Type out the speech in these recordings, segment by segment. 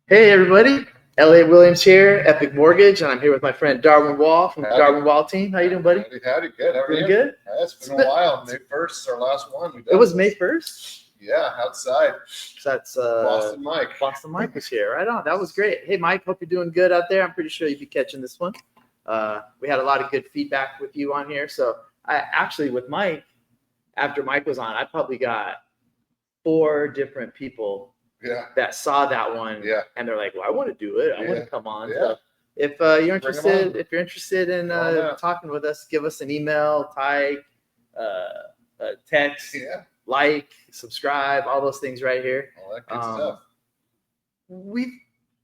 Hey everybody, Elliot Williams here, Epic Mortgage, and I'm here with my friend Darwin Wall from the Darwin Wall Team. How you doing, buddy? Howdy, good. How are you? Good? It's been a while. May 1st is our last one. It was May 1st? Yeah, outside. So that's Boston Mike. Boston Mike was here. Right on. That was great. Hey, Mike, hope you're doing good out there. I'm pretty sure you'll be catching this one. We had a lot of good feedback with you on here. So I actually, with Mike, after Mike was on, I probably got 4 different people that saw that one, and they're like, "Well, I want to do it. I want to come on." So if you're interested in talking with us, give us an email, type, text, like, subscribe, all those things right here. All that good stuff. We've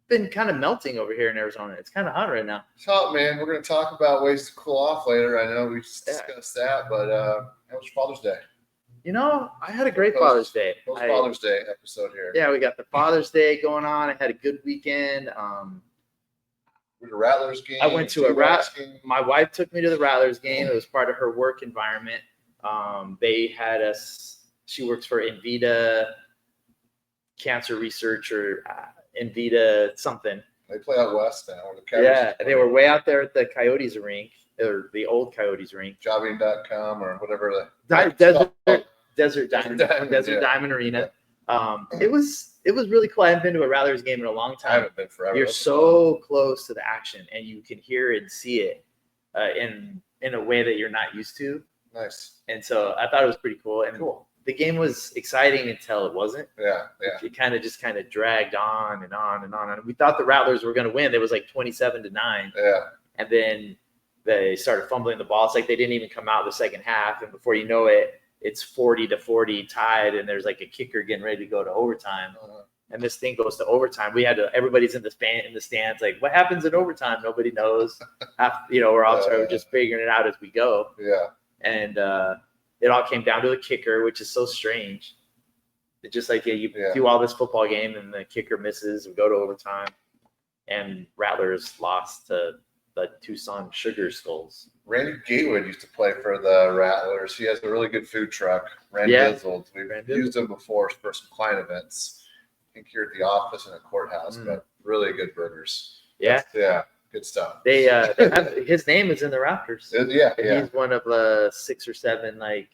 been kind of melting over here in Arizona. It's kind of hot right now. It's hot, man. We're going to talk about ways to cool off later. I know we just discussed that, but how was Father's Day? You know, I had a great Father's Day. Father's Day episode here. Yeah, we got the Father's Day going on. I had a good weekend. We were a Rattlers game. I went to game. My wife took me to the Rattlers game. It was part of her work environment. They had us. She works for Invita Cancer Research or Invita something. They play out west now. They were way out there at the Coyotes rink, or the old Coyotes rink. Jobbing.com or whatever Desert Diamond Arena. It was really cool. I haven't been to a Rattlers game in a long time. I haven't been forever. You're so close to the action, and you can hear and see it in a way that you're not used to. Nice. And so I thought it was pretty cool. And the game was exciting until it wasn't. Yeah. It kind of dragged on and on and on. And we thought the Rattlers were going to win. It was like 27-9. Yeah. And then they started fumbling the ball. It's like they didn't even come out the second half. And before you know it, it's 40-40 tied. And there's like a kicker getting ready to go to overtime. And this thing goes to overtime. Everybody's in the stands. Like, what happens in overtime? Nobody knows. We're all sort of just figuring it out as we go. Yeah. And it all came down to the kicker, which is so strange. It's just like you do all this football game and the kicker misses. We go to overtime. And Rattlers lost to the Tucson Sugar Skulls. Randy Gatewood used to play for the Rattlers. He has a really good food truck, Randy Dizzled. We've used him before for some client events. I think here at the office and at courthouse, but really good burgers. Yeah. Good stuff. His name is in the Raptors. He's one of 6 or 7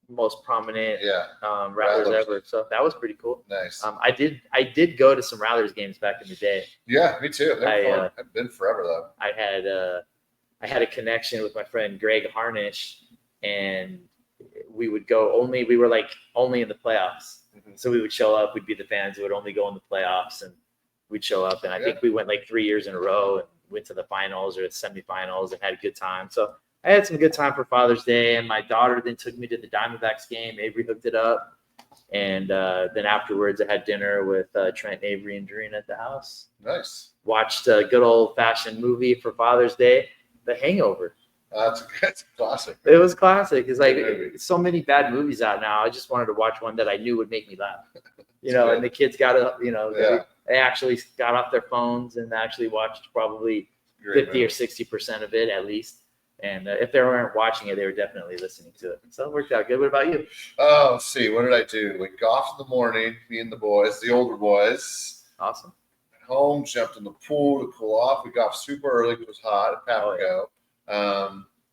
most prominent Rattlers ever. So that was pretty cool. Nice. I did go to some Rattlers games back in the day. Yeah, me too. I've been forever though. I had a connection with my friend Greg Harnish, and we would go only in the playoffs. So we would show up. We'd be the fans who would only go in the playoffs, and we'd show up. And I think we went 3 years in a row and went to the finals or the semifinals and had a good time. So I had some good time for Father's Day, and my daughter then took me to the Diamondbacks game. Avery hooked it up. And then afterwards, I had dinner with Trent, Avery, and Doreen at the house. Nice. Watched a good old-fashioned movie for Father's Day, The Hangover. That's classic. It was classic. It's so many bad movies out now. I just wanted to watch one that I knew would make me laugh. And the kids got up, they actually got off their phones and actually watched probably 50 or 60% of it at least. And if they weren't watching it, they were definitely listening to it. So it worked out good. What about you? Oh, let's see. What did I do? We golfed in the morning, me and the boys, the older boys. Awesome. At home, jumped in the pool to cool off. We golfed super early because it was hot at Papago.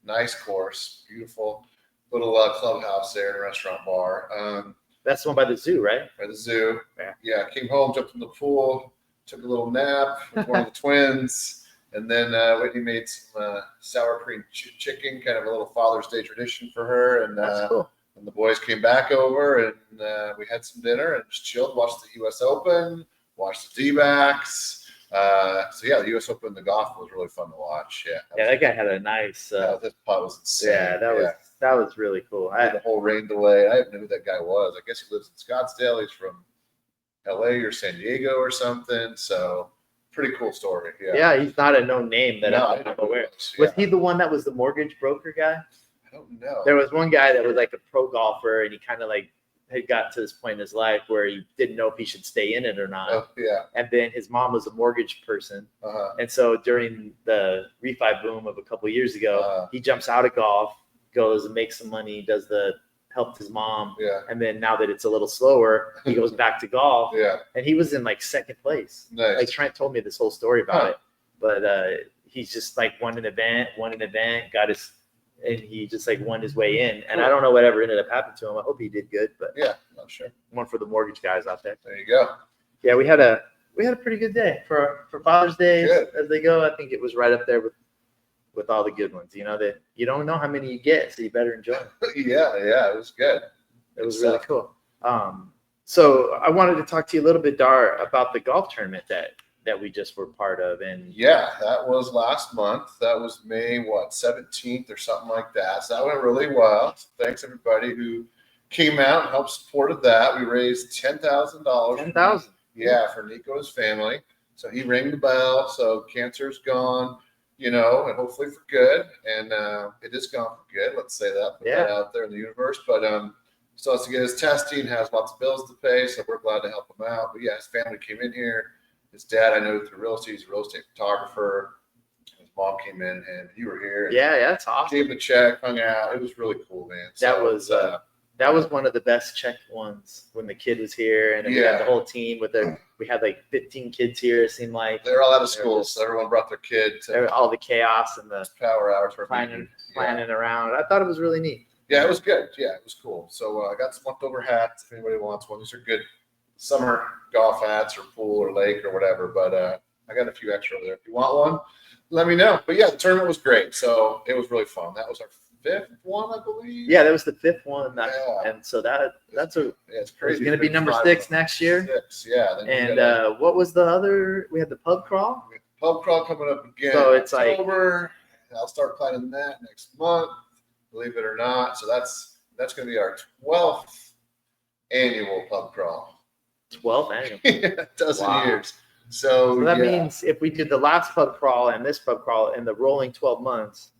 Nice course. Beautiful little clubhouse there and a restaurant bar. That's the one by the zoo, right? By the zoo. Yeah. Came home, jumped in the pool, took a little nap with one of the twins. And then Whitney made some sour cream chicken, kind of a little Father's Day tradition for her. And, that's cool. And the boys came back over, and we had some dinner and just chilled, watched the U.S. Open, watched the D-backs. The U.S. Open, the golf was really fun to watch. Yeah, that guy had a nice. This putt was insane. Yeah, that was really cool. I had the whole rain delay. I didn't know who that guy was. I guess he lives in Scottsdale. He's from L.A. or San Diego or something. So pretty cool story. Yeah, he's not a known name that I'm aware of. Was he the one that was the mortgage broker guy? I don't know. There was one guy that was like a pro golfer, and he kind of had got to this point in his life where he didn't know if he should stay in it or not. Oh, yeah. And then his mom was a mortgage person. And so during the refi boom of a couple of years ago, he jumps out of golf, goes and makes some money, does the helped his mom. Yeah. And then now that it's a little slower, he goes back to golf. Yeah. And he was in like second place. Nice. Like Trent told me this whole story about it, but he's just like won an event, and he just like won his way in. And I don't know whatever ended up happening to him. I hope he did good, but yeah, not sure. One for the mortgage guys out there. There you go. Yeah, we had a pretty good day for Father's Day Good. as they go. I think it was right up there with all the good ones. You know that you don't know how many you get, so you better enjoy it. Yeah, it was good. It was really cool. So I wanted to talk to you a little bit, Dar, about the golf tournament that we just were part of. And yeah, that was last month. That was May 17th or something like that. So that went really well. So thanks everybody who came out and helped supported that. We raised $10,000. $10,000. Yeah, for Nico and his family. So he rang the bell. So cancer's gone, and hopefully for good. And it is gone for good. Let's say that. Put that out there in the universe. But still has to get his testing, has lots of bills to pay. So we're glad to help him out. But yeah, his family came in here. His dad, I know through real estate, he's a real estate photographer. His mom came in and you were here. Yeah, that's awesome. Gave him a check, hung out. It was really cool, man. So that was one of the best checked ones when the kid was here, and then we had the whole team we had like 15 kids here. It seemed like they're all out of school, so everyone brought their kid to all the chaos and the power hours for planning around. I thought it was really neat. Yeah, it was good. Yeah, it was cool. So I got some leftover hats if anybody wants one. These are good summer golf hats or pool or lake or whatever. But I got a few extra over there. If you want one, let me know. But yeah, the tournament was great. So it was really fun. That was our 5th one, I believe. Yeah, that was the 5th one. And so it's crazy. It's going to be number 6 next year. 6, yeah. And what was the other? We had the pub crawl. We have the pub crawl coming up again. So it's October. I'll start planning that next month. Believe it or not. So that's going to be our 12th annual pub crawl. 12th annual. A dozen years. So that means if we did the last pub crawl and this pub crawl in the rolling 12 months,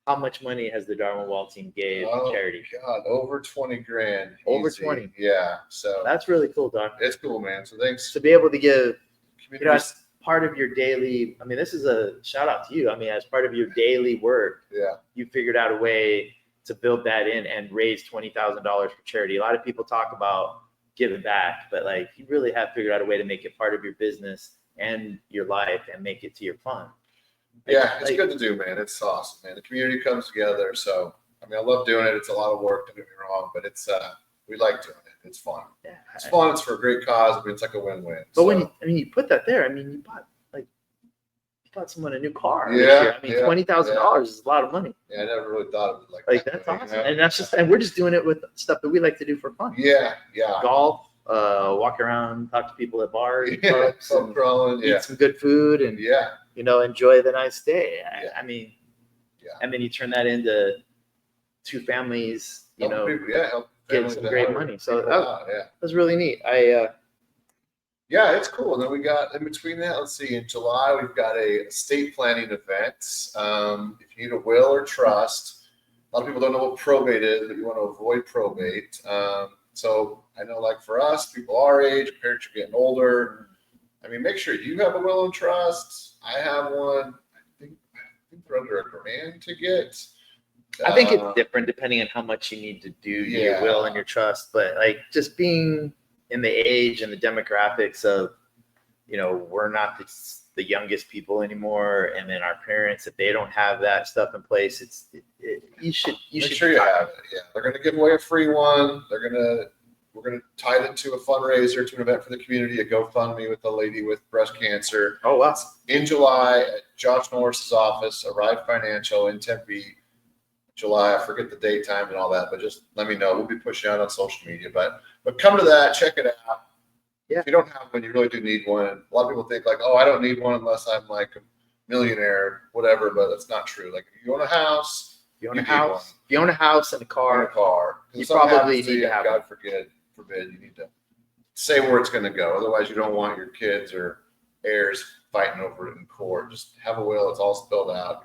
how much money has the Darwin Wall team gave charity? God, over 20 grand. Over easy. 20. Yeah. So that's really cool, Doc. It's cool, man. So thanks. To be able to give, as part of your daily, this is a shout out to you. As part of your daily work, you figured out a way to build that in and raise $20,000 for charity. A lot of people talk about giving back, but you really have figured out a way to make it part of your business and your life and make it to your fun. It's good to do, man. It's awesome, man. The community comes together. So, I love doing it. It's a lot of work, don't get me wrong, but it's, we like doing it. It's fun. Yeah. It's fun. It's for a great cause. It's like a win-win. But when you put that there, you bought someone a new car this year. $20,000 is a lot of money. Yeah, I never really thought of it like that. That's awesome. And we're just doing it with stuff that we like to do for fun. Yeah. Golf, walk around, talk to people at bars, pubs, pub crawling, eat some good food, and enjoy the nice day. And then you turn that into 2 families, help get some great money. So that was really neat. Yeah, it's cool. And then we got in between that, let's see, in July, we've got a estate planning event. If you need a will or trust, a lot of people don't know what probate is, but you want to avoid probate. So I know, for us, people our age, parents are getting older. Make sure you have a will and trust. I have one. I think they're under $1,000 to get. I think it's different depending on how much you need to do your will and your trust. But just being in the age and the demographics of, we're not the youngest people anymore, and then our parents, if they don't have that stuff in place, you should make sure you have it. Yeah, they're going to give away a free one. We're going to tie it into a fundraiser, to an event for the community, a GoFundMe with a lady with breast cancer. Oh, wow. In July at Josh Norris's office, Arrive Financial in Tempe. July, I forget the date, time, and all that, but just let me know. We'll be pushing out on social media, but come to that, check it out. Yeah. If you don't have one, you really do need one. A lot of people think I don't need one unless I'm a millionaire, whatever, but that's not true. If you own a house, if you own a house and a car, you probably need to have God forbid, you need to say where it's going to go. Otherwise, you don't want your kids or heirs fighting over it in court. Just have a will. It's all spelled out.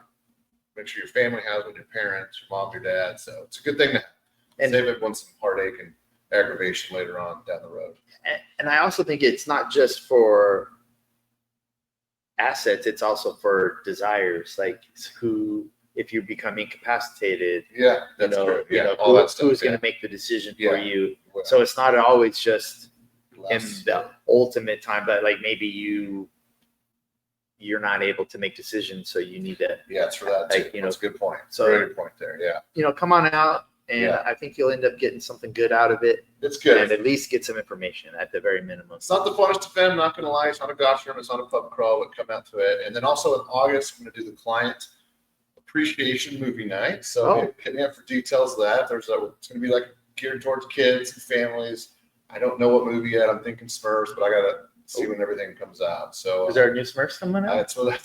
Make sure your family has one, your parents, your mom, your dad. So it's a good thing to have. And save everyone some heartache and aggravation later on down the road. And I also think it's not just for assets, it's also for desires. if you become incapacitated, Yeah, that's true. Yeah, all who, that stuff. who's going to make the decision for you? Well, So it's not always just in less, the ultimate time, but like maybe you're not able to make decisions, so you need to. Yeah, it's for that too. Like, That's a good point. So very good point there. Yeah. Come on out, and I think you'll end up getting something good out of it. It's good. And at least get some information at the very minimum. It's not the funnest event, I'm not going to lie. It's not a gosh room. It's not a pub crawl. But come out to it. And then also in August, I'm going to do the client appreciation movie night. So hit me up for details of that. It's going to be like geared towards kids and families. I don't know what movie yet. I'm thinking Smurfs, but I got to see when everything comes out. So is there a new Smurfs coming out? That's what I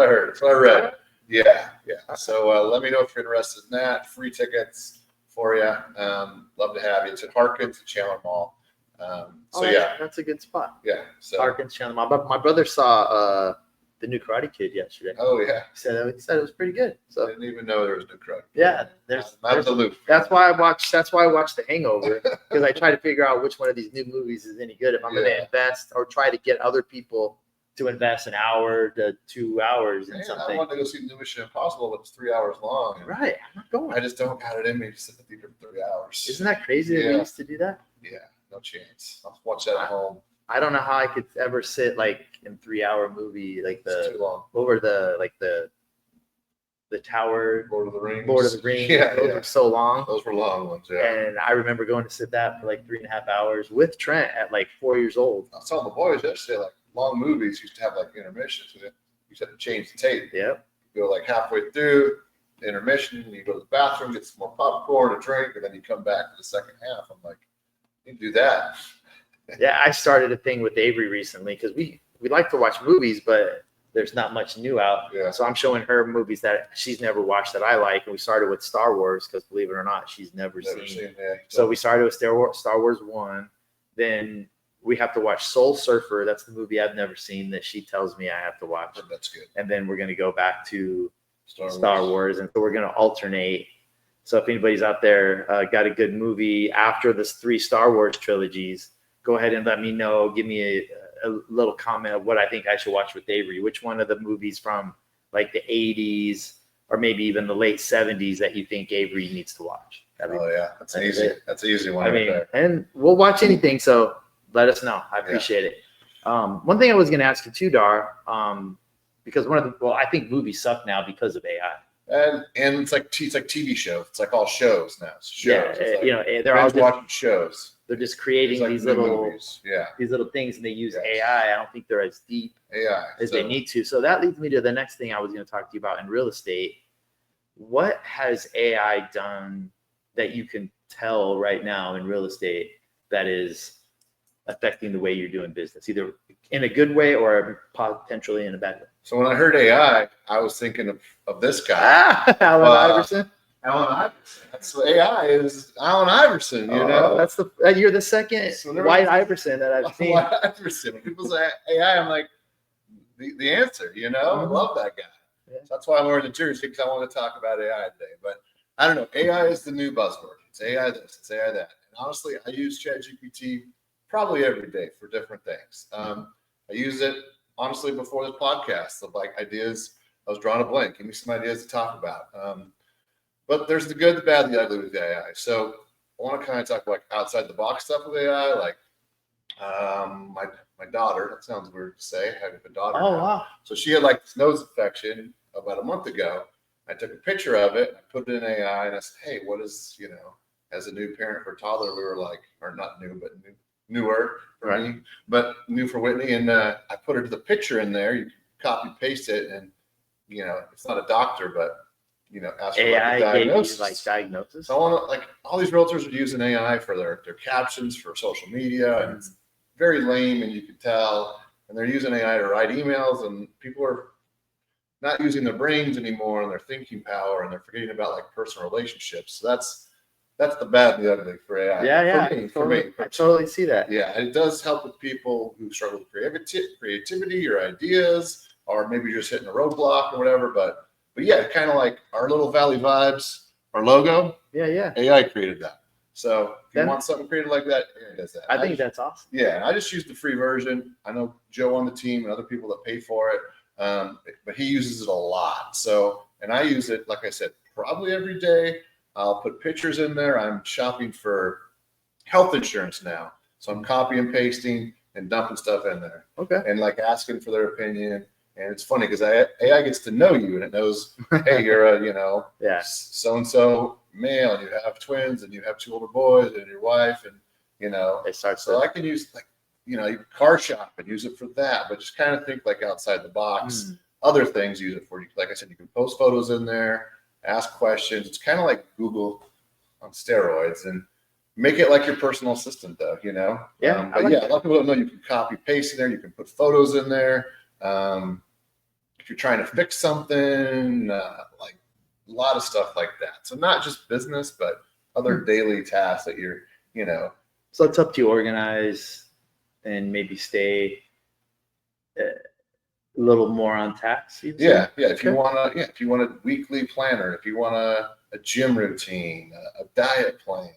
heard. That's what I read. Yeah. So let me know if you're interested in that. Free tickets for you. Love to have you. It's at Harkins at Chandler Mall. That's a good spot. Yeah. So Harkins, Chandler Mall. But my brother saw the new Karate Kid yesterday. Oh yeah. He said it was pretty good. So I didn't even know there was new Karate Kid. Yeah, there's the loop. That's why I watched The Hangover, because I try to figure out which one of these new movies is any good. If I'm going to invest or try to get other people to invest an hour to 2 hours in something. I wanted to go see the new Mission Impossible, but it's 3 hours long. Right, I'm not going. I just don't got it in me to sit in the theater for 3 hours. Isn't that crazy that we used to do that? Yeah, no chance. I'll watch that at home. I don't know how I could ever sit like in 3 hour movie like it's too long. What were the Tower, Lord of the Rings. Yeah, those were so long. Those were long ones, yeah. And I remember going to sit that for like 3.5 hours with Trent at like 4 years old. I was telling the boys yesterday, like long movies used to have like intermissions. You used to have to change the tape. Yep. You go like halfway through the intermission, and you go to the bathroom, get some more popcorn, a drink, and then you come back for the second half. I'm like, you can do that. Yeah, I started a thing with Avery recently because we like to watch movies, but there's not much new out. Yeah. So I'm showing her movies that she's never watched that I like, and we started with Star Wars because believe it or not, she's never seen. So we started with Star Wars 1. Then we have to watch Soul Surfer. That's the movie I've never seen that she tells me I have to watch. That's good. And then we're going to go back to Star Wars, and so we're going to alternate. So if anybody's out there got a good movie after the 3 Star Wars trilogies, go ahead and let me know. Give me a little comment of what I think I should watch with Avery. Which one of the movies from like the 80s or maybe even the late 70s that you think Avery needs to watch? That's easy. That's an easy one. I mean, and we'll watch anything. So let us know. I appreciate it. One thing I was going to ask you too, Dar, because I think movies suck now because of AI. And it's like TV shows. It's like all shows now. It's shows. Yeah, they're all watching shows. They're just creating like these little movies. these little things, and they use AI. I don't think they're as deep as they need to. So that leads me to the next thing I was going to talk to you about in real estate. What has AI done that you can tell right now in real estate that is affecting the way you're doing business, either in a good way or potentially in a bad way? So when I heard AI, I was thinking of this guy. Allen Iverson. Allen Iverson. That's what AI is. Allen Iverson. You know, that's you're the second white Iverson that I've seen. White Iverson. When people say AI, I'm like the answer. You know, I love that guy. Yeah. So that's why I'm wearing the jersey, because I want to talk about AI today. But I don't know. AI is the new buzzword. It's AI this. It's AI that. And honestly, I use ChatGPT probably every day for different things. I use it honestly before this podcast of like ideas. I was drawing a blank. Give me some ideas to talk about. But there's the good, the bad, the ugly with the AI. So I want to kind of talk like outside the box stuff with AI. Like my daughter, that sounds weird to say, I have a daughter. Oh, now. wow. So she had like this nose infection about a month ago. I took a picture of it. I put it in AI and I said, hey, what is, as a new parent for a toddler, we were like, or not new, but newer for me, but new for Whitney. And I put her to the picture in there. You can copy paste it, and it's not a doctor, but ask for AI like a diagnosis. Gave you like diagnosis. So I want to, like, all these realtors are using AI for their captions for social media, and it's very lame, and you can tell. And they're using AI to write emails, and people are not using their brains anymore and their thinking power, and they're forgetting about like personal relationships. So that's the bad and the ugly for AI. Yeah, for me. I totally see that. Yeah, it does help with people who struggle with creativity or ideas, or maybe you're just hitting a roadblock or whatever. But yeah, kind of like our little Valley Vibes, our logo. Yeah. AI created that. So if you want something created like that, AI does that. I think that's awesome. Yeah, I just use the free version. I know Joe on the team and other people that pay for it, but he uses it a lot. So and I use it, like I said, probably every day. I'll put pictures in there. I'm shopping for health insurance now, so I'm copy and pasting and dumping stuff in there. Okay. And like asking for their opinion. And it's funny because AI gets to know you, and it knows, hey, you're a Yeah. so and so male, and you have twins, and you have 2 older boys, and your wife, and It starts so I can use you car shop and use it for that, but just kind of think like outside the box. Other things use it for you. Like I said, you can post photos in there, ask questions. It's kind of like Google on steroids, and make it like your personal assistant, though. Yeah. But a lot of people don't know you can copy paste in there. You can put photos in there. If you're trying to fix something, like a lot of stuff like that. So not just business, but other daily tasks that you're. So it's up to you to organize and maybe stay a little more on task. Yeah. If you want a weekly planner, if you want a gym routine, a diet plan,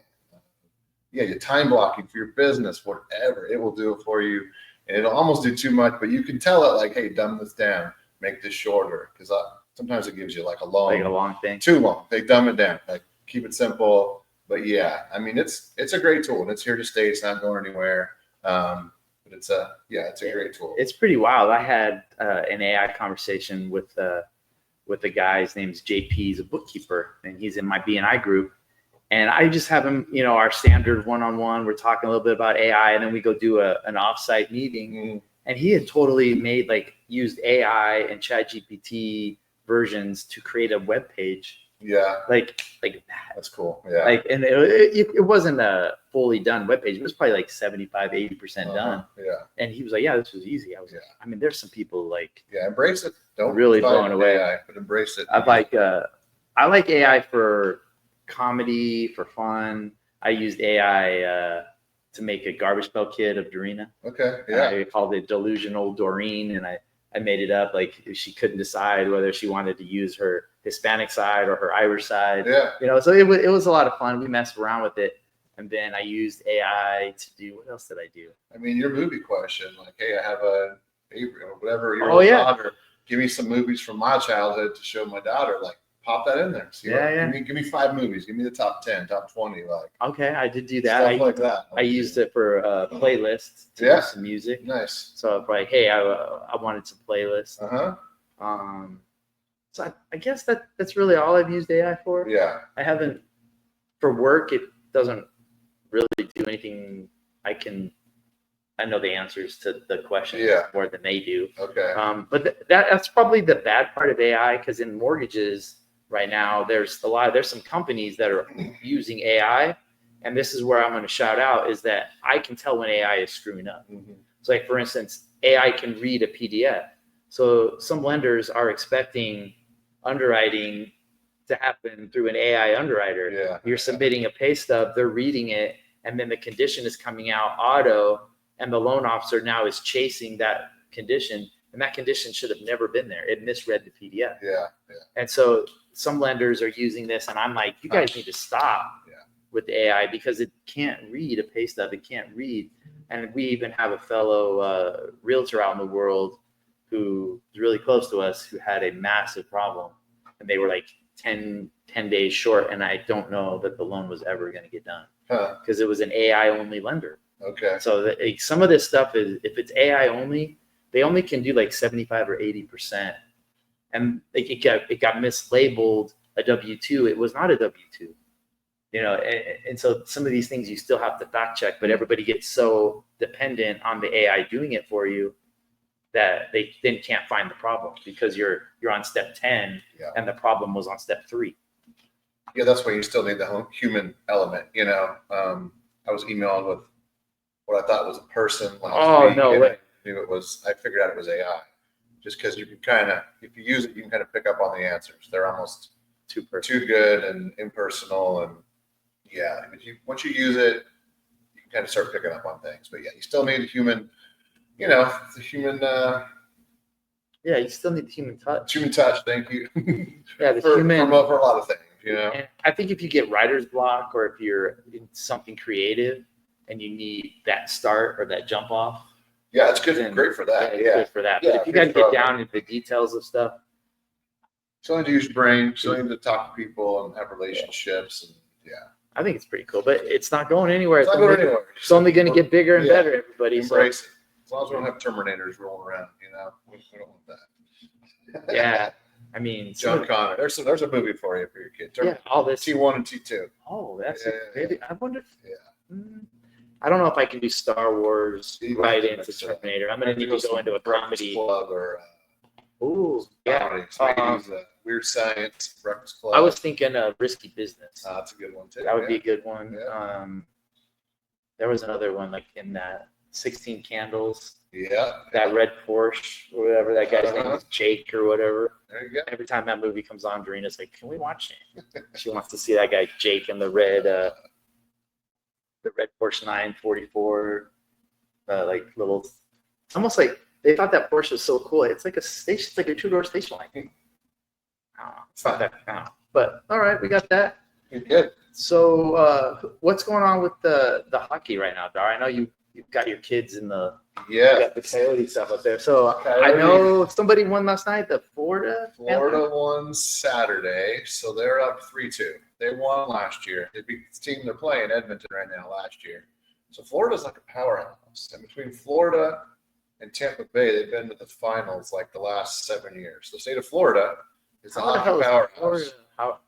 your time blocking for your business, whatever, it will do it for you. And it'll almost do too much, but you can tell it like, hey, dumb this down, make this shorter, because sometimes it gives you like a long thing. Too long. They dumb it down, like keep it simple. But yeah, I mean, it's a great tool, and it's here to stay. It's not going anywhere. But it's a great tool. It's pretty wild. I had an AI conversation with a guy. His name's JP. He's a bookkeeper, and he's in my BNI group. And I just have him, our standard one-on-one. We're talking a little bit about AI, and then we go do an offsite meeting. And he had totally used AI and ChatGPT versions to create a web page. Yeah. Like that's cool. Yeah. And it wasn't a fully done web page. It was probably like 75, 80% done. Yeah. And he was like, yeah, this was easy. I was like, I mean, there's some people embrace it. Don't really blown away. AI, but embrace it. I like AI for comedy, for fun. I used AI to make a Garbage Pail Kid of Dorina. Okay. Yeah. I called it Delusional Doreen, and I made it up like she couldn't decide whether she wanted to use her Hispanic side or her Irish side. Yeah. So it was a lot of fun. We messed around with it, and then I used AI to do, what else did I do? I mean, your movie question, like, hey, I have a baby or whatever, your daughter. Give me some movies from my childhood to show my daughter. Like, pop that in there. See, give me 5 movies. Give me the top 10, top 20. Like, okay, I did do that. Stuff like that. I used it for a playlist to do some music. Nice. So I'm like, hey, I wanted some playlist. So I guess that's really all I've used AI for. Yeah. I haven't, for work, it doesn't really do anything. I know the answers to the questions more than they do. Okay. But that's probably the bad part of AI, because in mortgages right now, there's some companies that are using AI, and this is where I'm going to shout out, is that I can tell when AI is screwing up. So like, for instance, AI can read a PDF. So some lenders are expecting underwriting to happen through an AI underwriter. Yeah. You're submitting a pay stub, they're reading it, and then the condition is coming out auto, and the loan officer now is chasing that condition, and that condition should have never been there. It misread the PDF. Yeah. And so some lenders are using this, and I'm like, you guys need to stop with the AI, because it can't read a pay stub. It can't read. And we even have a fellow realtor out in the world who is really close to us, who had a massive problem, and they were like 10 days short. And I don't know that the loan was ever going to get done because it was an AI only lender. Okay. So some of this stuff is, if it's AI only, they only can do like 75 or 80%. And it got mislabeled a W-2. It was not a W-2, and so some of these things you still have to fact check, but everybody gets so dependent on the AI doing it for you that they then can't find the problem, because you're on step 10 and the problem was on step 3. Yeah, that's why you still need the human element. I was emailing with what I thought was a person last week. No way. I figured out it was AI, just because you can if you use it, you can kind of pick up on the answers. They're almost too good and impersonal, and once you use it, you can kind of start picking up on things. But you still need a human. The human. You still need the human touch. Human touch. Thank you. The for human for a lot of things. And I think if you get writer's block, or if you're in something creative and you need that start or that jump off. Yeah, it's good. Great for that. It's good for that. But if you got to get down into the details of stuff, Still need to use your brain. Still need to talk to people and have relationships. And I think it's pretty cool, but it's not going anywhere. it's not going anywhere. It's only going to get bigger and better, everybody. Embrace it. As long as we don't have Terminators rolling around, we don't want that. Yeah, I mean, John Connor. There's a movie for you for your kid. All this T1 and T2. Oh, that's I wonder. Yeah. I don't know if I can do Star Wars right into Terminator. I'm going to need to go into a comedy. Club or yeah. Weird Science, Breakfast Club. I was thinking Risky Business. That's a good one too. That would be a good one. Yeah. There was another one like in that 16 Candles. Yeah. That red Porsche or whatever that guy's name is, Jake or whatever. There you go. Every time that movie comes on, Dorina's like, "Can we watch it?" She wants to see that guy Jake in the red Porsche 944, like little. It's almost like they thought that Porsche was so cool. It's like a station. It's like a two-door station wagon. I don't know. It's not that. I don't know. But all right, we got that. You're good. So, what's going on with the hockey right now, Dar? I know you've got your kids in the you got the Coyote stuff up there. So I know somebody won last night. The Florida won Saturday, so they're up 3-2. They won last year. They beat the team they're playing, Edmonton, right now. Last year, so Florida's like a powerhouse. And between Florida and Tampa Bay, they've been to the finals like the last 7 years. The state of Florida is a hockey powerhouse. Well,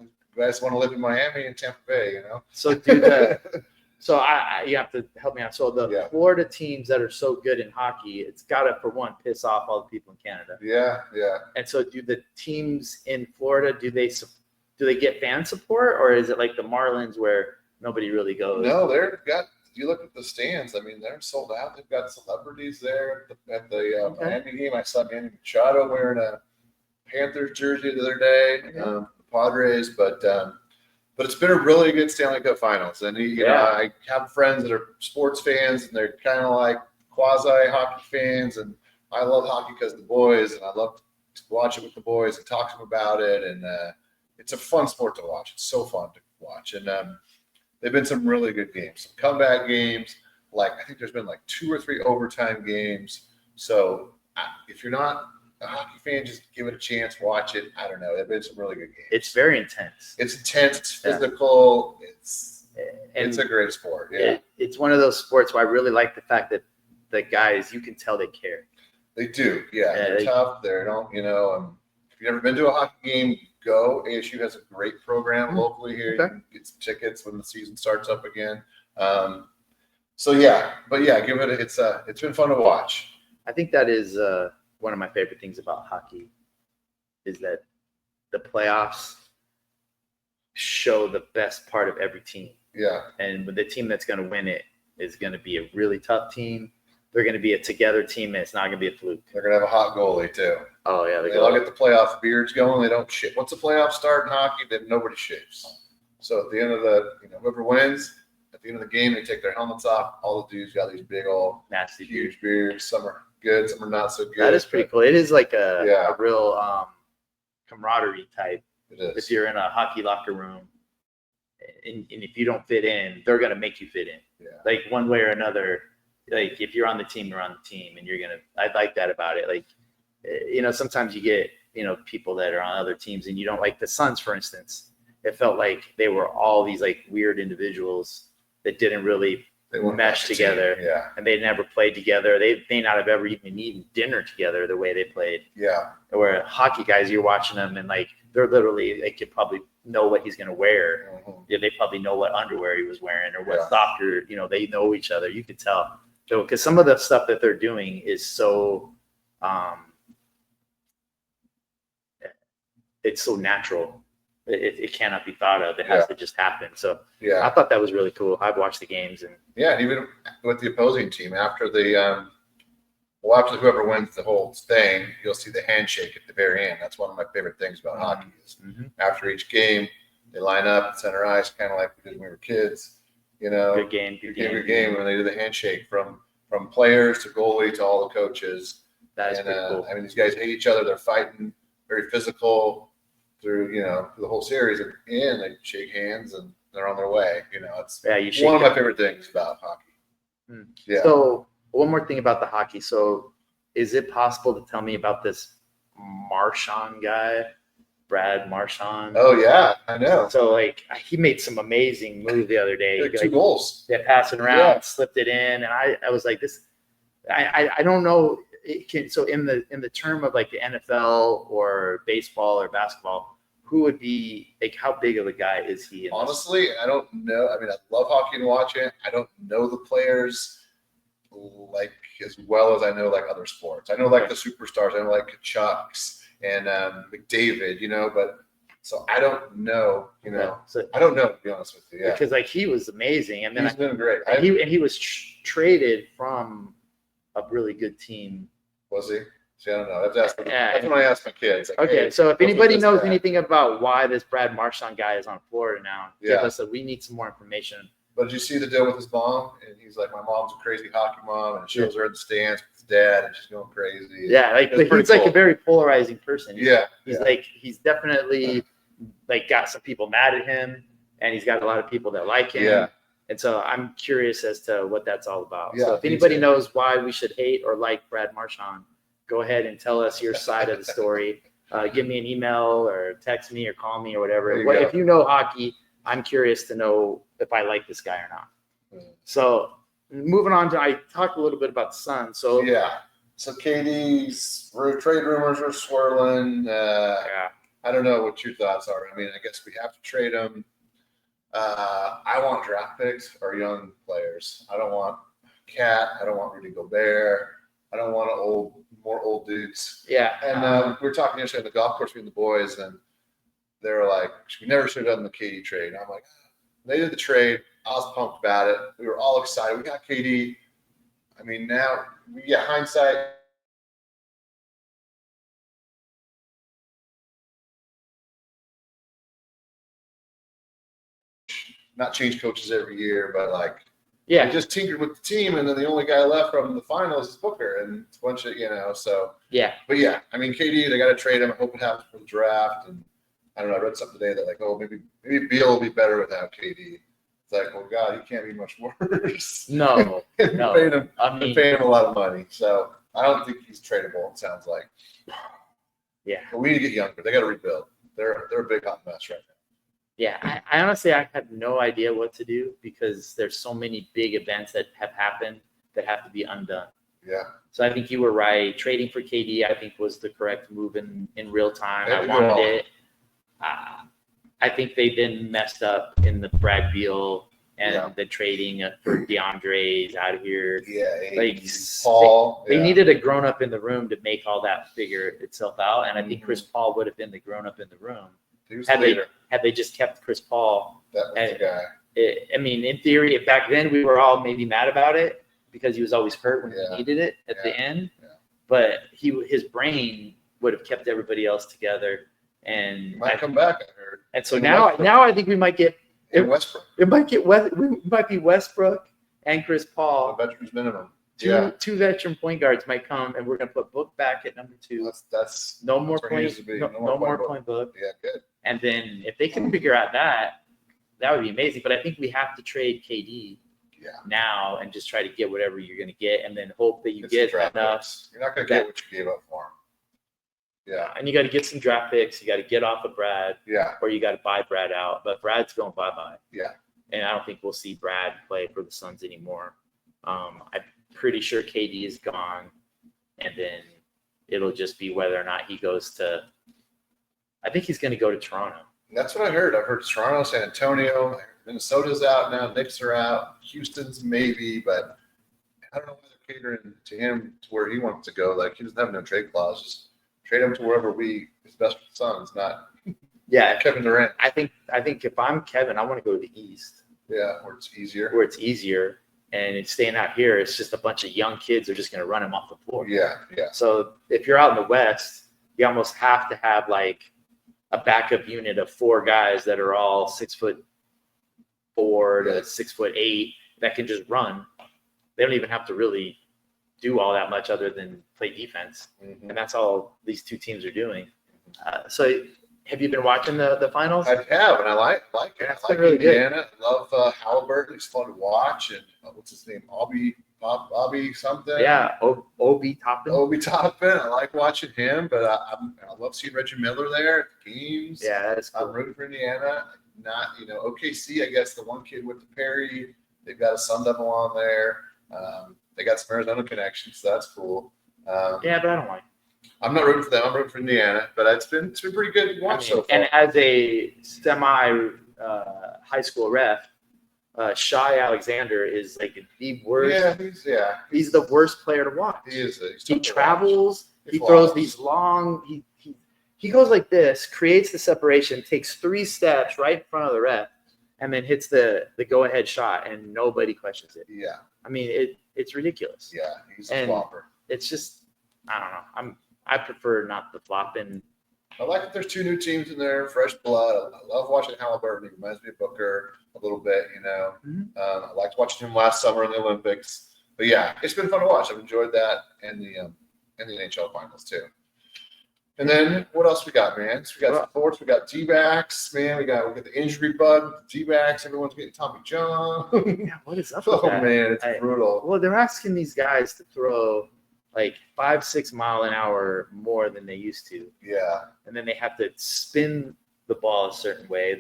you guys want to live in Miami and Tampa Bay, So So you have to help me out. So the Florida teams that are so good in hockey, it's got to, for one, piss off all the people in Canada. Yeah. And so do the teams in Florida, do they get fan support, or is it like the Marlins where nobody really goes? No, you look at the stands. I mean, they're sold out. They've got celebrities there at the Miami game. I saw Manny Machado wearing a Panthers jersey the other day, the Padres, but it's been a really good Stanley Cup Finals. And, I have friends that are sports fans, and they're kind of like quasi-hockey fans. And I love hockey because of the boys, and I love to watch it with the boys and talk to them about it. And it's a fun sport to watch. It's so fun to watch. And they've been some really good games, some comeback games. I think there's been 2 or 3 overtime games. So if you're not a hockey fan, just give it a chance, watch it. I don't know. There've been some really good games. It's very intense. It's intense. It's physical. It's a great sport. Yeah. It's one of those sports where I really like the fact that the guys, you can tell they care. They do. Yeah. They're tough. They don't, if you've never been to a hockey game, go. ASU has a great program locally here. Okay. You can get some tickets when the season starts up again. Give it it's been fun to watch. I think that is one of my favorite things about hockey is that the playoffs show the best part of every team. Yeah. And the team that's going to win it is going to be a really tough team. They're going to be a together team, and it's not going to be a fluke. They're going to have a hot goalie, too. Oh, yeah. They all get the playoff beards going. They don't shave. Once the playoffs start in hockey, then nobody shaves. So at the end of whoever wins, at the end of the game, they take their helmets off. All the dudes got these big old nasty huge beards. Some are good, some are not so good. That is pretty cool. It is like a real camaraderie type. It is. If you're in a hockey locker room and if you don't fit in, they're going to make you fit in. Yeah. Like one way or another, like if you're on the team, you're on the team, and I like that about it. Like, sometimes you get, people that are on other teams and you don't like the Suns, for instance. It felt like they were all these like weird individuals that didn't really mesh together. Yeah. And they never played together. They may not have ever even eaten dinner together the way they played. Yeah. Where hockey guys, you're watching them and they're literally, they could probably know what he's going to wear. Mm-hmm. Yeah, they probably know what underwear he was wearing or what soccer, they know each other. You could tell. So, because some of the stuff that they're doing is so, it's so natural. It cannot be thought of. It has to just happen. So I thought that was really cool. I've watched the games and even with the opposing team after after whoever wins the whole thing, you'll see the handshake at the very end. That's one of my favorite things about hockey. Is after each game, they line up at center ice, kind of like we did when we were kids. Good game. When they do the handshake from players to goalie to all the coaches. That is pretty cool. I mean, these guys hate each other. They're fighting, very physical through the whole series. And they shake hands and they're on their way. It's one of my favorite things about hockey. Yeah. So one more thing about the hockey. So is it possible to tell me about this Marchand guy? Brad Marchand. Oh yeah, I know. So like he made some amazing move the other day. Like 2 goals. Yeah, passing around, slipped it in, and I was like, this. I don't know. It can, so in the term of like the NFL or baseball or basketball, who would be like, how big of a guy is he? Honestly, I don't know. I mean, I love hockey and watch it. I don't know the players like as well as I know like other sports. I know like the superstars. I know like Kachuk's and McDavid, but so I don't know, So I don't know, to be honest with you. Yeah. Because like he was amazing, and then he's been great. And he was traded from a really good team. Was he? See, I don't know. That's when I ask my kids. Like, okay, hey, so if anybody knows anything about why this Brad Marchand guy is on Florida now, give us we need some more information. But did you see the deal with his mom? And he's like, my mom's a crazy hockey mom, and it shows her in the stands with his dad, and she's going crazy. Yeah, like he's cool. Like a very polarizing person. He's definitely like got some people mad at him, and he's got a lot of people that like him. Yeah. And so I'm curious as to what that's all about. Yeah, so if anybody knows why we should hate or like Brad Marchand, go ahead and tell us your side of the story. Give me an email or text me or call me or whatever. If you know hockey, I'm curious to know if I like this guy or not. So moving on to, I talked a little bit about the Suns. So so KD's trade rumors are swirling. I don't know what your thoughts are. I mean, I guess we have to trade him. I want draft picks or young players. I don't want Cat. I don't want Rudy Gobert. I don't want more old dudes. Yeah. And we were talking yesterday on the golf course with the boys, and they were like, we never should have done the KD trade. And I'm like, they did the trade. I was pumped about it. We were all excited. We got KD. I mean, now we get hindsight. Not change coaches every year, but like, we just tinkered with the team, and then the only guy left from the finals is Booker, and it's a bunch of, so. Yeah. But yeah, I mean, KD, they got to trade him. I hope it happens for the draft. And I don't know, I read something today that like, maybe Beal will be better without KD. It's like, well, God, he can't be much worse. No. Paying him a lot of money. So I don't think he's tradable, it sounds like. Yeah. But we need to get younger. They got to rebuild. They're a big hot mess right now. Yeah, I honestly have no idea what to do because there's so many big events that have happened that have to be undone. Yeah. So I think you were right. Trading for KD, I think, was the correct move in real time. I wanted it. I think they then messed up in the Brad Beal and the trading for DeAndre's out of here. Yeah, like Paul. They needed a grown up in the room to make all that figure itself out, and I think Chris Paul would have been the grown up in the room. Had they just kept Chris Paul. That was the guy. I mean, in theory, back then we were all maybe mad about it because he was always hurt when he needed it at the end. Yeah. But his brain would have kept everybody else together. And he might come back, I heard. And so now I think we might get Westbrook. We might be Westbrook and Chris Paul. A veterans minimum. Two veteran point guards might come, and we're going to put Book back at number 2. That's no more point Book. Yeah, good. And then if they can figure out that would be amazing. But I think we have to trade KD now and just try to get whatever you're going to get, and then hope that you get enough. You're not going to get what you gave up for him. Yeah. And you got to get some draft picks. You got to get off of Brad. Yeah. Or you got to buy Brad out. But Brad's going bye-bye. Yeah. And I don't think we'll see Brad play for the Suns anymore. I'm pretty sure KD is gone. And then it'll just be whether or not he goes to – I think he's going to go to Toronto. That's what I heard. I've heard Toronto, San Antonio, Minnesota's out now, Knicks are out, Houston's maybe, but I don't know why they're catering to him to where he wants to go. Like, he doesn't have no trade clause. Just trade him to wherever is best for the Suns, not Kevin Durant. I think if I'm Kevin, I want to go to the East. Yeah, where it's easier. And it's staying out here, it's just a bunch of young kids are just going to run him off the floor. Yeah. So if you're out in the West, you almost have to have like a backup unit of 4 guys that are all 6'4" to 6'8" that can just run. They don't even have to really do all that much other than play defense. Mm-hmm. And that's all these 2 teams are doing. So have you been watching the finals? I have, and I like it. That's I like really Indiana. Good. I love Halliburton. It's fun to watch. And what's his name? Bobby something. Yeah, Obi Toppin. Obi Toppin. I like watching him, but I love seeing Reggie Miller there at the games. Yeah, that's cool. I'm rooting for Indiana. Not, OKC, I guess the one kid with the Perry. They've got a Sun Devil on there. They got some Arizona connections, so that's cool. Yeah, but I don't like. I'm not rooting for them. I'm rooting for Indiana, but it's been pretty good to watch so far. And as a semi high school ref, Shai Alexander is like the worst. He's the worst player to watch. He is. He travels. He throws these long. He goes like this, creates the separation, takes 3 steps right in front of the ref, and then hits the go ahead shot, and nobody questions it. Yeah. I mean, it's ridiculous. Yeah, he's a flopper. It's just, I don't know. I prefer not the flopping. I like that there's 2 new teams in there, fresh blood. I love watching Halliburton. He reminds me of Booker a little bit, Mm-hmm. I liked watching him last summer in the Olympics. But yeah, it's been fun to watch. I've enjoyed that and the NHL Finals too. And then what else we got, man? So we got sports. We got D-backs, man. We got the injury bug, D-backs. Everyone's getting Tommy John. Yeah, what is up with that? Oh man, it's brutal. Well, they're asking these guys to throw like 5-6 mile an hour more than they used to. Yeah. And then they have to spin the ball a certain way.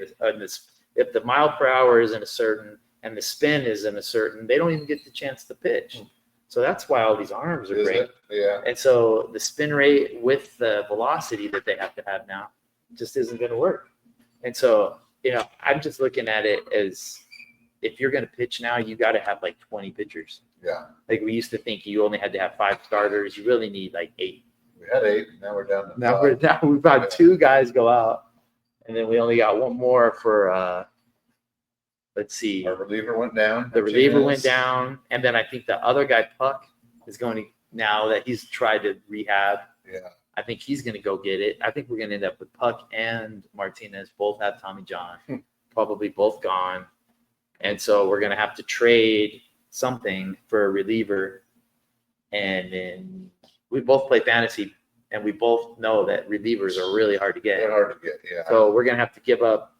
If the mile per hour isn't a certain and the spin isn't a certain, they don't even get the chance to pitch. So that's why all these arms are great. Yeah. And so the spin rate with the velocity that they have to have now just isn't going to work. And so, I'm just looking at it as if you're going to pitch now, you got to have like 20 pitchers. Yeah. Like we used to think you only had to have 5 starters. You really need like 8. We had 8. Now we're down to 5. Now we've had 2 guys go out. And then we only got 1 more for, let's see. Our reliever went down. The reliever went down. And then I think the other guy, Puck, is going to, now that he's tried to rehab. Yeah. I think he's going to go get it. I think we're going to end up with Puck and Martinez both have Tommy John, probably both gone. And so we're going to have to trade something for a reliever. And then we both play fantasy, and we both know that relievers are really hard to get. They're hard to get, yeah. So we're going to have to give up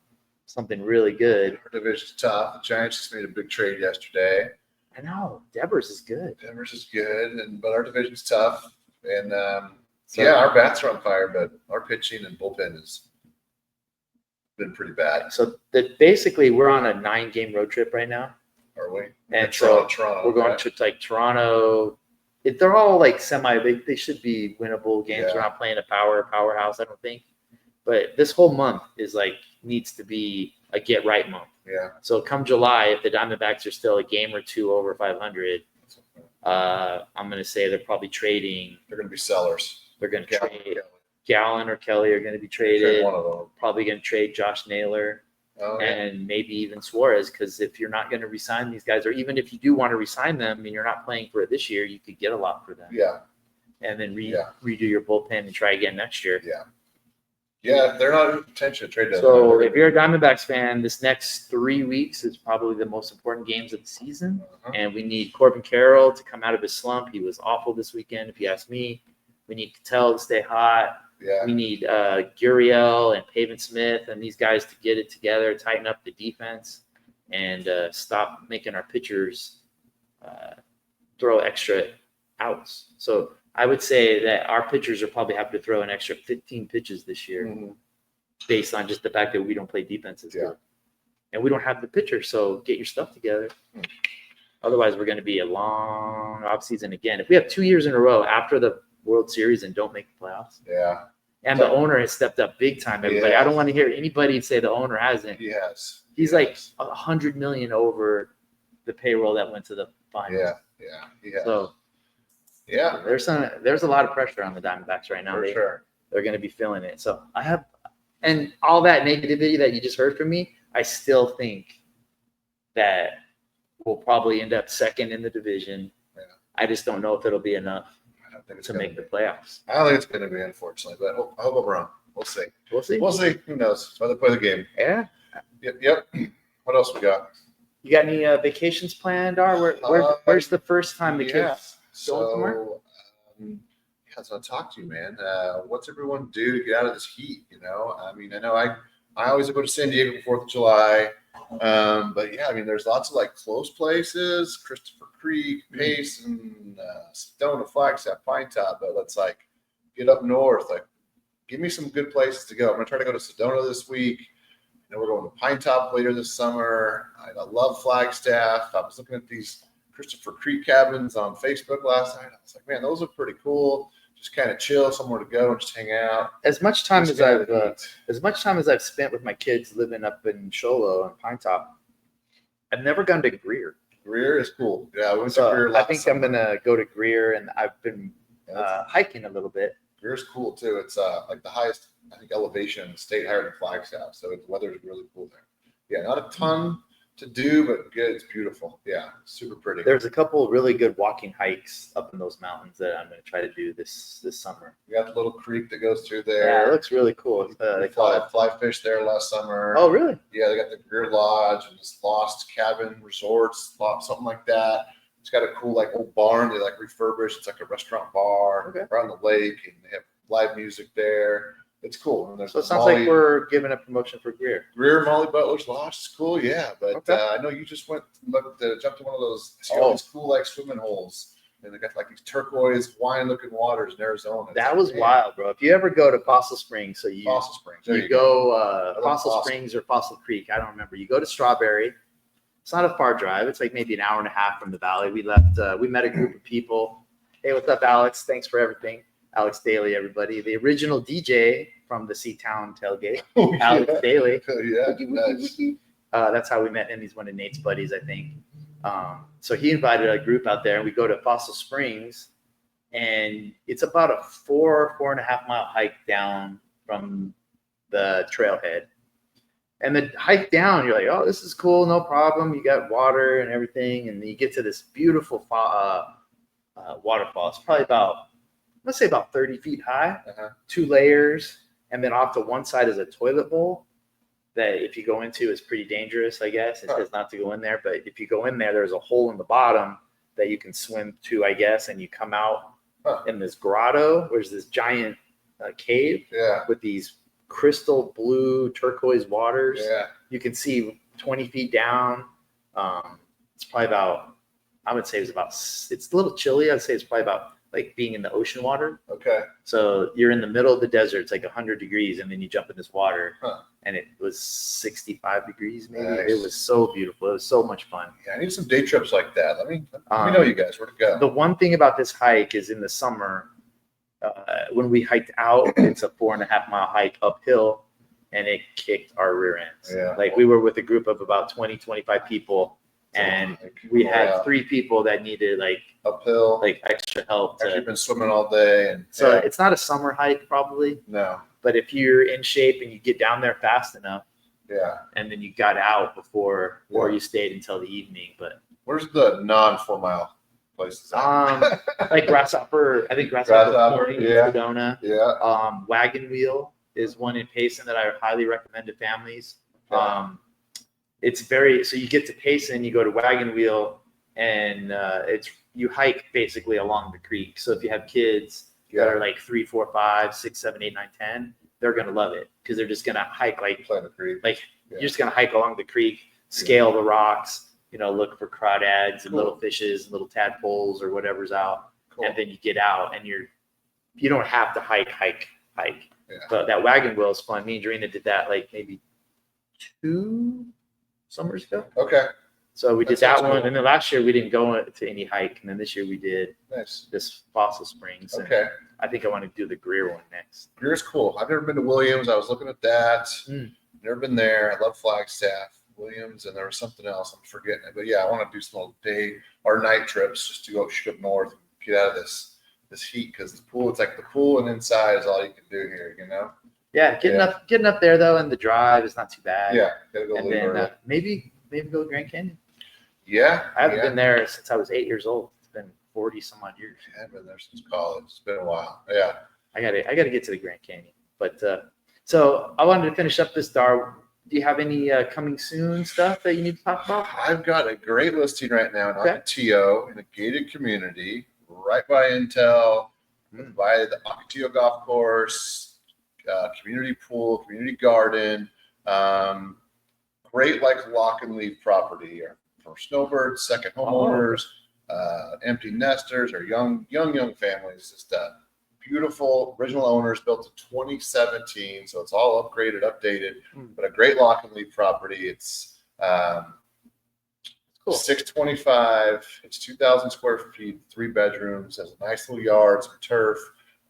something really good. Our division's tough. The Giants just made a big trade yesterday. I know. Devers is good. Devers is good, but our division's tough. And, our bats are on fire, but our pitching and bullpen has been pretty bad. So basically we're on a 9-game road trip right now. Are we? And Toronto. We're going to like Toronto. They're all like they should be winnable games. Yeah. We're not playing a powerhouse, I don't think. But this whole month is needs to be a get right month. Yeah. So come July, if the Diamondbacks are still a game or 2 over 500, I'm going to say they're probably trading. They're going to be sellers. They're going to trade Gallen or Kelly are going to be traded. One of them. Probably going to trade Josh Naylor. And maybe even Suarez, because if you're not going to resign these guys, or even if you do want to resign them and you're not playing for it this year, you could get a lot for them. Yeah. And then redo your bullpen and try again next year. Yeah. Yeah, they're not in contention to trade. So if you're a Diamondbacks fan, this next 3 weeks is probably the most important games of the season. And we need Corbin Carroll to come out of his slump. He was awful this weekend, if you ask me. We need Cattell to stay hot. Yeah. We need Gurriel and Pavin Smith and these guys to get it together, tighten up the defense, and stop making our pitchers throw extra outs. So I would say that our pitchers will probably have to throw an extra 15 pitches this year based on just the fact that we don't play defenses good. And we don't have the pitcher, so get your stuff together. Otherwise, we're going to be a long offseason again. If we have 2 years in a row after the World Series and don't make the playoffs. Yeah. And the owner has stepped up big time, everybody. I don't want to hear anybody say the owner hasn't. Yes. He's like $100 million over the payroll that went to the finals. Yeah. So there's a lot of pressure on the Diamondbacks right now. They're going to be feeling it. So and all that negativity that you just heard from me, I still think that we'll probably end up second in the division. Yeah. I just don't know if it'll be enough to make the playoffs. I don't think it's going to be, unfortunately, but I hope I'm wrong. We'll see. We'll see. Who knows? Why they play the game. Yeah. Yep. What else we got? You got any vacations planned, Dar? Where's the first time the kids going somewhere? So I'll talk to you, man. What's everyone do to get out of this heat? I mean, I know I I always go to San Diego for 4th of July. But yeah, I mean, there's lots of like close places, Christopher Creek, Payson, Sedona, Flagstaff, Pine Top. But let's like get up north. Like, give me some good places to go. I'm gonna try to go to Sedona this week. We're going to Pine Top later this summer. I love Flagstaff. I was looking at these Christopher Creek cabins on Facebook last night. I was like, man, those look pretty cool. Just kind of chill, somewhere to go and just hang out. As much time as I've spent with my kids living up in Sholo and Pine Top, I've never gone to Greer. Greer is cool. Yeah, we went to Greer last I think summer. I'm gonna go to Greer, and I've been hiking a little bit. Greer's cool too. It's like the highest, I think, elevation in the state, higher than Flagstaff. So the weather is really cool there. Yeah, not a ton to do, but good. It's beautiful. Yeah, super pretty. There's a couple really good walking hikes up in those mountains that I'm going to try to do this summer. We got the little creek that goes through there. Yeah, it looks really cool. They fly fish there last summer. Oh, really? Yeah, they got the Greer Lodge and this Lost Cabin Resorts, something like that. It's got a cool like old barn they like refurbished. It's like a restaurant bar right on the lake, and they have live music there. It's cool. And so it sounds like we're giving a promotion for Greer. Greer Molly Butler's Lodge is cool, yeah. But I know you just jumped to one of those. I see all these cool like swimming holes, and they got like these turquoise wine-looking waters in Arizona. That was wild, bro. If you ever go to Fossil Springs, Fossil Springs, you go Fossil Springs or Fossil Creek. I don't remember. You go to Strawberry. It's not a far drive. It's like maybe an hour and a half from the valley. We left. We met a group of people. Hey, what's up, Alex? Thanks for everything. Alex Daly, everybody. The original DJ from the Seatown tailgate. Alex Daly. Yeah, nice. That's how we met him. He's one of Nate's buddies, I think. So he invited a group out there, and we go to Fossil Springs, and it's about a 4.5 mile hike down from the trailhead. And the hike down, you're like, oh, this is cool, no problem. You got water and everything, and then you get to this beautiful waterfall. It's probably let's say about 30 feet high, 2 layers, and then off to one side is a toilet bowl that if you go into is pretty dangerous, I guess. It says not to go in there, but if you go in there, there's a hole in the bottom that you can swim to, I guess, and you come out in this grotto, where there's this giant cave with these crystal blue turquoise waters. Yeah. You can see 20 feet down. It's probably about, I would say it's a little chilly. I'd say it's probably about like being in the ocean water. Okay. So you're in the middle of the desert. It's like 100 degrees, and then you jump in this water, and it was 65 degrees maybe. Nice. It was so beautiful. It was so much fun. Yeah, I need some day trips like that. Let me know you guys where to go. The one thing about this hike is in the summer, when we hiked out, it's a 4.5 mile hike uphill, and it kicked our rear ends. Yeah. Like we were with a group of about 20, 25 people. And we had 3 people that needed like uphill, like extra help. You've been swimming all day, and so it's not a summer hike probably. No, but if you're in shape and you get down there fast enough, and then you got out before, or you stayed until the evening. But where's the non-4 mile places? Like Grasshopper, I think Grasshopper in Sedona. Yeah. Wagon Wheel is one in Payson that I highly recommend to families. It's so you get to Payson, you go to Wagon Wheel, and you hike basically along the creek. So if you have kids that are like 3, 4, 5, 6, 7, 8, 9, 10, they're gonna love it because they're just gonna hike you're just gonna hike along the creek, scale the rocks, look for crawdads and little fishes and little tadpoles or whatever's out, and then you get out and you don't have to hike. Yeah. But that Wagon Wheel is fun. Me and Dorina did that like maybe 2 summers ago. Okay. So we did that one, and then last year we didn't go to any hike, and then this year we did this Fossil Springs. Okay. I think I want to do the Greer one next. Greer's cool. I've never been to Williams. I was looking at that. Never been there. I love Flagstaff, Williams, and there was something else. I'm forgetting it. But yeah, I want to do some little day or night trips just to go shoot up north and get out of this heat, because the pool, it's like the pool and inside is all you can do here, Yeah, getting up there though, and the drive is not too bad. Yeah, gotta go. And then maybe go to Grand Canyon. Yeah, I haven't been there since I was 8 years old. It's been 40 some odd years. I haven't been there since college. It's been a while. Yeah, I gotta get to the Grand Canyon. But so I wanted to finish up this, Dar. Do you have any coming soon stuff that you need to talk about? I've got a great listing right now in Ocotillo, in a gated community, right by Intel, by the Ocotillo Golf Course. Community pool, community garden, Great like lock and leave property for snowbirds, second homeowners, empty nesters, or young families. Just beautiful original owners, built in 2017, so it's all upgraded, updated, but a great lock and leave property. It's Cool. 625. It's 2,000 square feet, 3 bedrooms. Has a nice little yard, some turf.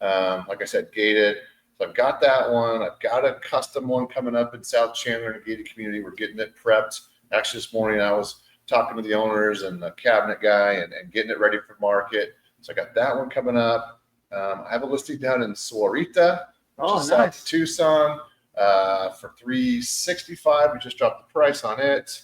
Like I said, gated. So I've got that one. I've got a custom one coming up in South Chandler in a gated community. We're getting it prepped. Actually, this morning I was talking to the owners and the cabinet guy and getting it ready for market. So I got that one coming up. I have a listing down in Sahuarita, which is south of Tucson, for $365. We just dropped the price on it.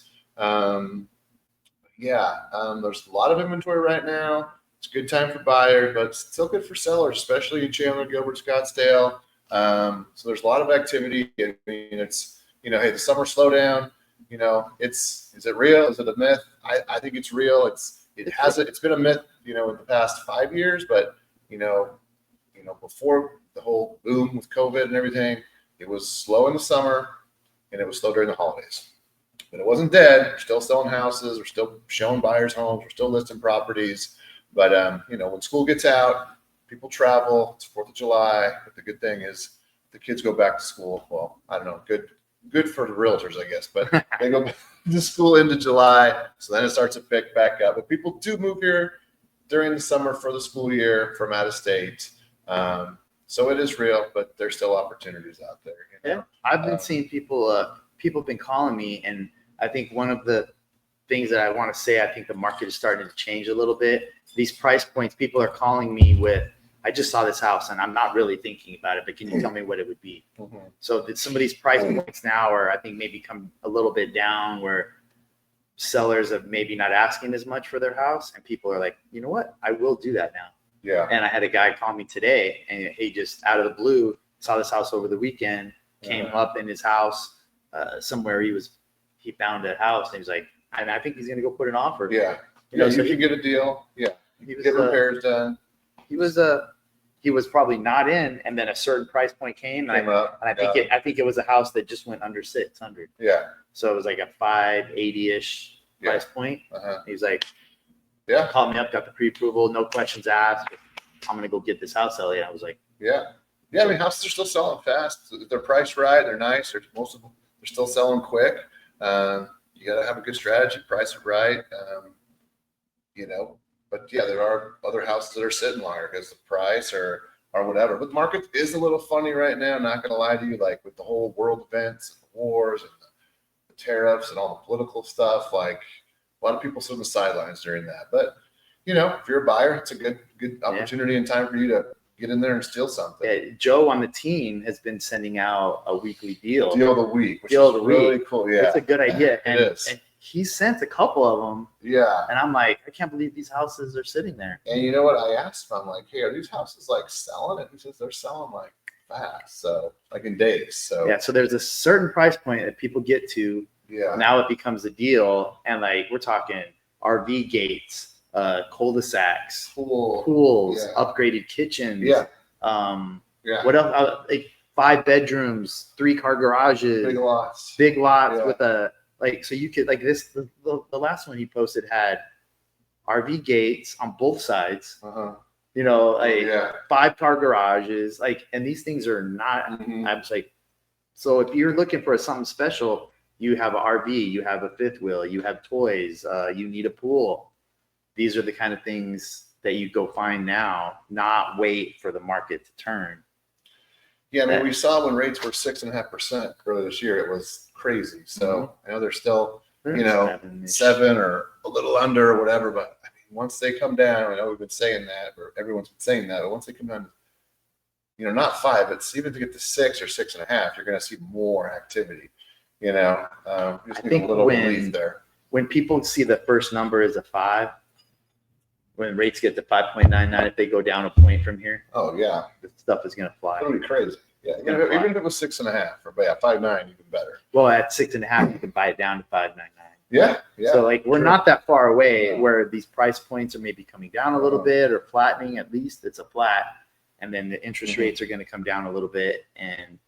There's a lot of inventory right now. It's a good time for buyers, but it's still good for sellers, especially in Chandler, Gilbert, Scottsdale. So there's a lot of activity. I mean, it's, hey, the summer slowdown, is it real? Is it a myth? I think it's real. It's been a myth, in the past 5 years, but, before the whole boom with COVID and everything, it was slow in the summer and it was slow during the holidays. But it wasn't dead. We're still selling houses. We're still showing buyers homes. We're still listing properties. But, when school gets out, people travel. It's 4th of July. But the good thing is the kids go back to school. Well, I don't know. Good for the realtors, I guess. But they go back to school into July. So then it starts to pick back up. But people do move here during the summer for the school year from out of state. So it is real, but there's still opportunities out there. Yeah, I've been seeing people have been calling me, and I think one of the things that I want to say, I think the market is starting to change a little bit. These price points, people are calling me with, I just saw this house and I'm not really thinking about it, but can you tell me what it would be? Mm-hmm. So that some of these price points now are, I think, maybe come a little bit down, where sellers are maybe not asking as much for their house, and people are like, you know what, I will do that now. Yeah. And I had a guy call me today, and he just out of the blue saw this house over the weekend, came up in his house somewhere. He found a house, and he was like, I think he's going to go put an offer. Yeah. So you can get a deal. Yeah. He was, get repairs done. He was probably not in, and then a certain price point came up. And I think it was a house that just went under 600. Yeah. So it was like a 580-ish price point. He was like, called me up, got the pre-approval, no questions asked. I'm going to go get this house, Elliot. I was like, yeah. I mean, houses are still selling fast. They're priced right. They're nice. Most of them, they're still selling quick. You got to have a good strategy, price it right. But there are other houses that are sitting longer because the price or whatever. But the market is a litlittle funny right now. Not going to lie to you, like with the whole world events and the wars and the tariffs and all the political stuff, like a lot of people sit on the sidelines during that. But, if you're a buyer, it's a good opportunity and time for you to get in there and steal something. Yeah, Joe on the team has been sending out a weekly deal. Deal of the week, which is really cool. Yeah, it's a good idea. It is. And he sent a couple of them. Yeah. And I'm like, I can't believe these houses are sitting there. And you know what? I asked him, I'm like, hey, are these houses like selling? And he says they're selling like fast. So like in days. So yeah. So there's a certain price point that people get to. Yeah. Now it becomes a deal. And like, we're talking RV gates, cul-de-sacs, pools, upgraded kitchens. Yeah. What else? Like 5 bedrooms, 3-car garages, big lots with a, so you could like this, the last one he posted had RV gates on both sides, 5-car garages, and these things are not, I was like, so if you're looking for something special, you have an RV, you have a fifth wheel, you have toys, you need a pool. These are the kind of things that you go find now, not wait for the market to turn. Yeah, I mean, we saw when rates were 6.5% earlier this year, it was crazy. So I know they're still, 7 or a little under or whatever. But I mean, once they come down, I know we've been saying that, or everyone's been saying that. But once they come down, not 5, but even to get to 6 or 6.5, you're going to see more activity. I think a little relief there. When people see the first number is a 5. When rates get to 5.99, if they go down a point from here, the stuff is going to fly. It'll be crazy. Yeah, even if it was 6.5 or 5.9, even better. Well, at 6.5, you can buy it down to 5.99. Yeah. So we're not that far away where these price points are maybe coming down a little bit or flattening. At least it's a flat, and then the interest rates are going to come down a little bit. And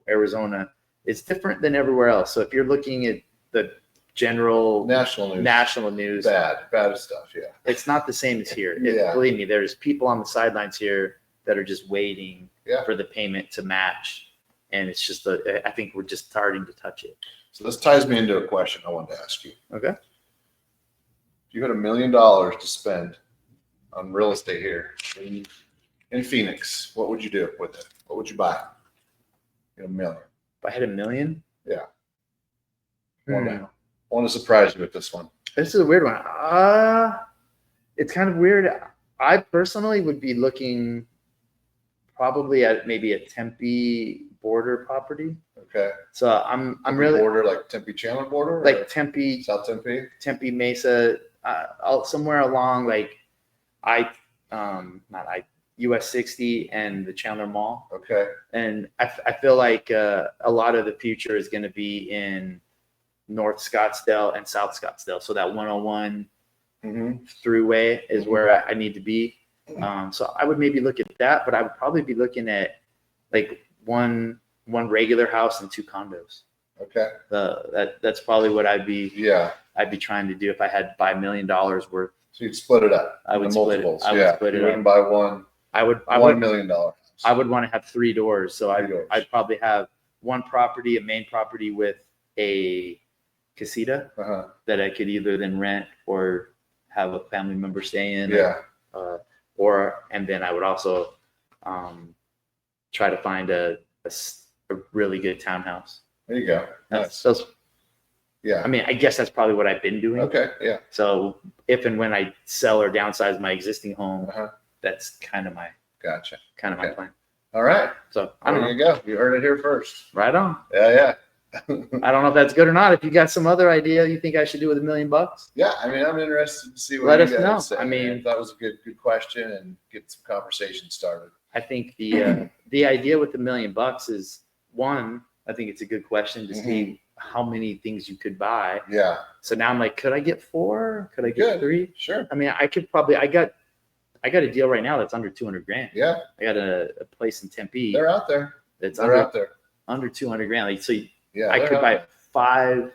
Arizona, it's different than everywhere else. So if you're looking at the general National news, bad stuff. Yeah, it's not the same as here. Yeah. Believe me, there's people on the sidelines here that are just waiting Yeah. for the payment to match, and it's just I think we're just starting to touch it. So this ties me into a question I wanted to ask you. Okay. If you had $1 million to spend on real estate here in Phoenix, what would you do with it? What would you buy? $1 million. If I had $1 million, Yeah. I want to surprise you with this one. This is a weird one. It's kind of weird. I personally would be looking probably at maybe a Tempe border property. Okay. So I'm Tempe really border, like Tempe Chandler border, like or Tempe, South Tempe. Tempe Mesa, somewhere along like US 60 and the Chandler Mall. Okay. And I feel like a lot of the future is going to be in North Scottsdale and South Scottsdale. So that 101 throughway is where I need to be. So I would maybe look at that, but I would probably be looking at like one regular house and 2 condos. Okay. That's probably what I'd be trying to do if I had $5 million worth. So you'd split it up. I would into split multiples. it. I would split it You wouldn't up. buy one. I would $1 million. I would want to have 3 doors. So doors. I'd probably have one property, a main property with a casita that I could either then rent or have a family member stay in. Yeah. And then I would also try to find a really good townhouse. There you go. Nice. Yeah. I mean, I guess that's probably what I've been doing. Okay. Yeah. So if and when I sell or downsize my existing home, that's kind of my plan. All right. So I don't know. There you go. You heard it here first. Right on. Yeah. I don't know if that's good or not. If you got some other idea you think I should do with $1 million, yeah. I mean, I'm interested to see what let you us guys know. say. I mean, that was a good question and get some conversation started. I think the idea with $1 million is one. I think it's a good question to see how many things you could buy. Yeah. So now I'm like, could I get 4? Could I get 3? Sure. I mean, I could probably. I got a deal right now that's under $200,000. Yeah. I got a place in Tempe. They're out there. They're out there. Under $200,000. Like, so I could buy 5,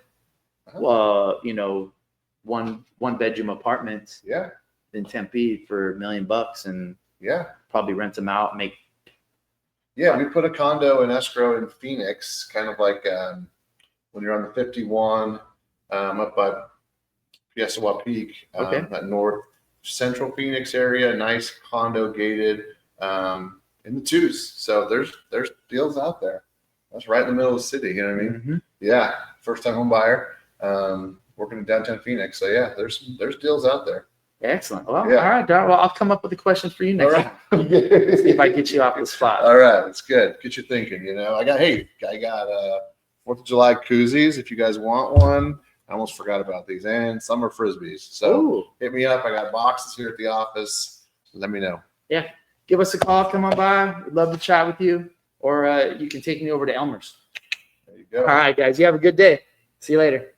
one bedroom apartments. Yeah. In Tempe for $1 million and probably rent them out. We put a condo in escrow in Phoenix, kind of like when you're on the 51 up by Pieswa Peak, that north central Phoenix area, nice condo gated in the 2s. So there's deals out there. That's right in the middle of the city. You know what I mean? Yeah. First time home buyer, working in downtown Phoenix. So yeah, there's deals out there. Excellent. Well, all right, Dar. Well, I'll come up with the questions for you next time. See if I get you off the spot. All right, that's good. Get you thinking. I got 4th of July koozies. If you guys want one, I almost forgot about these, and summer frisbees. So hit me up. I got boxes here at the office. Let me know. Yeah, give us a call. Come on by. We'd love to chat with you, or you can take me over to Elmer's. There you go. All right, guys. You have a good day. See you later.